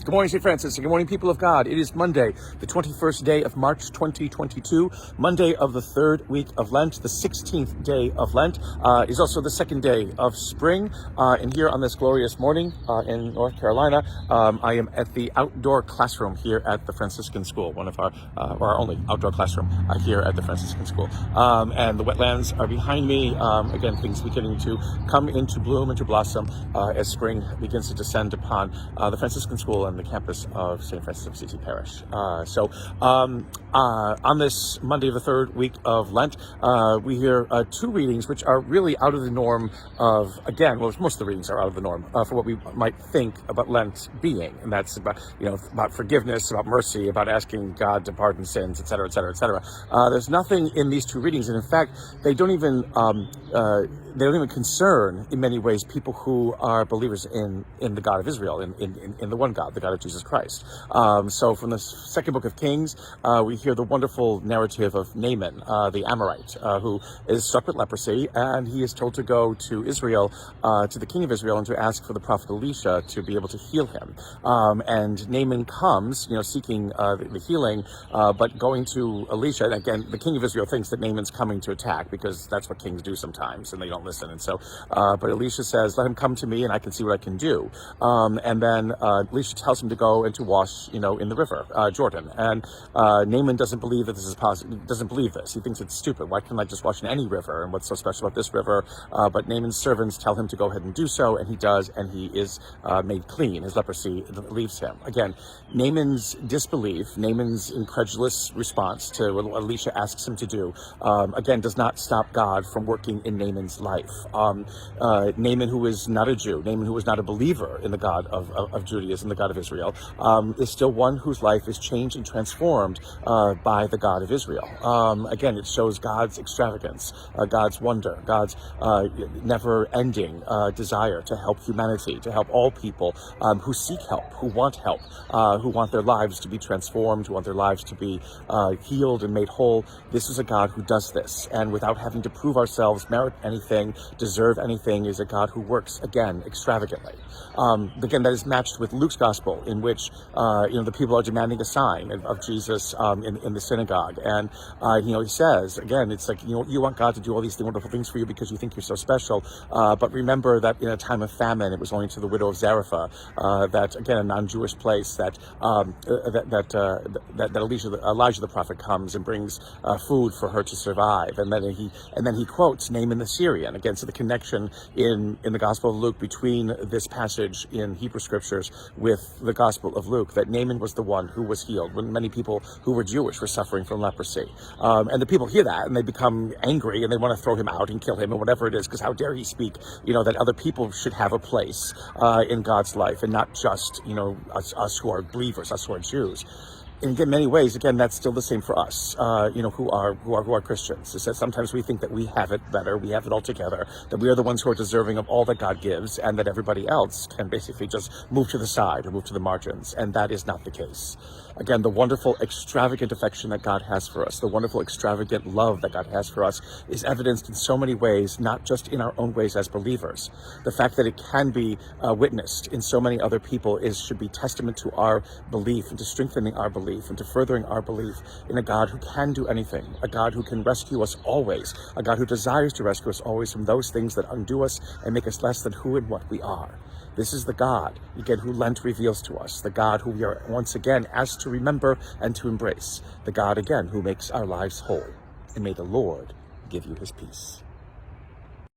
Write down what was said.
Good morning, St. Francis, and good morning, people of God. It is Monday, the 21st day of March, 2022, Monday of the third week of Lent, the 16th day of Lent, is also the second day of spring. And here on this glorious morning in North Carolina, I am at the outdoor classroom here at the Franciscan School, one of our only outdoor classroom here at the Franciscan School. And the wetlands are behind me. Again, things beginning to come into bloom, into blossom as spring begins to descend upon the Franciscan School and the campus of St. Francis of Assisi Parish. On this Monday of the third week of Lent, we hear two readings which are really out of the norm of, again, well, most of the readings are out of the norm for what we might think about Lent being, and that's about, about forgiveness, about mercy, about asking God to pardon sins, etc., etc., etc. There's nothing in these two readings, and in fact, they don't even concern, in many ways, people who are believers in the God of Israel, in the one God, the God of Jesus Christ. So from the second book of Kings, we hear the wonderful narrative of Naaman, the Amorite, who is struck with leprosy, and he is told to go to Israel, to the king of Israel, and to ask for the prophet Elisha to be able to heal him. And Naaman comes, seeking the healing, but going to Elisha, and again, the king of Israel thinks that Naaman's coming to attack, because that's what kings do sometimes, and they don't listen. And so, but Elisha says, let him come to me and I can see what I can do. And then Elisha tells him to go and to wash, in the river, Jordan. And Naaman doesn't believe that this is possible. Doesn't believe this. He thinks it's stupid. Why can't I just wash in any river? And what's so special about this river? But Naaman's servants tell him to go ahead and do so, and he does, and he is made clean. His leprosy leaves him. Again, Naaman's disbelief, Naaman's incredulous response to what Elisha asks him to do, again, does not stop God from working in Naaman's life. Naaman, who is not a Jew, Naaman, who is not a believer in the God of Judaism, the God of Israel, is still one whose life is changed and transformed by the God of Israel. Again, it shows God's extravagance, God's wonder, God's never-ending desire to help humanity, to help all people who seek help, who want their lives to be transformed, who want their lives to be healed and made whole. This is a God who does this, and without having to prove ourselves, merit anything, deserve anything, is a God who works, again, extravagantly. Again, that is matched with Luke's gospel, in which the people are demanding a sign of Jesus in the synagogue, and he says, again, it's like, you want God to do all these wonderful things for you because you think you're so special, but remember that in a time of famine, it was only to the widow of Zarephath, that, again, a non-Jewish place, that Elijah the prophet comes and brings food for her to survive, and then he quotes Naaman the Syrian. Again, so the connection in the Gospel of Luke between this passage in Hebrew Scriptures with the Gospel of Luke, that Naaman was the one who was healed when many people who were Jewish were suffering from leprosy. And the people hear that and they become angry and they want to throw him out and kill him and whatever it is, because how dare he speak, that other people should have a place in God's life, and not just, us who are believers, us who are Jews. And in many ways, again, that's still the same for us, who are Christians. Is that sometimes we think that we have it better, we have it all together, that we are the ones who are deserving of all that God gives, and that everybody else can basically just move to the side or move to the margins. And that is not the case. Again, the wonderful, extravagant affection that God has for us, the wonderful, extravagant love that God has for us, is evidenced in so many ways, not just in our own ways as believers. The fact that it can be witnessed in so many other people should be testament to our belief, and to strengthening our belief, and to furthering our belief in a God who can do anything, a God who can rescue us always, a God who desires to rescue us always from those things that undo us and make us less than who and what we are. This is the God, again, who Lent reveals to us, the God who we are once again asked to remember and to embrace, the God, again, who makes our lives whole. And may the Lord give you his peace.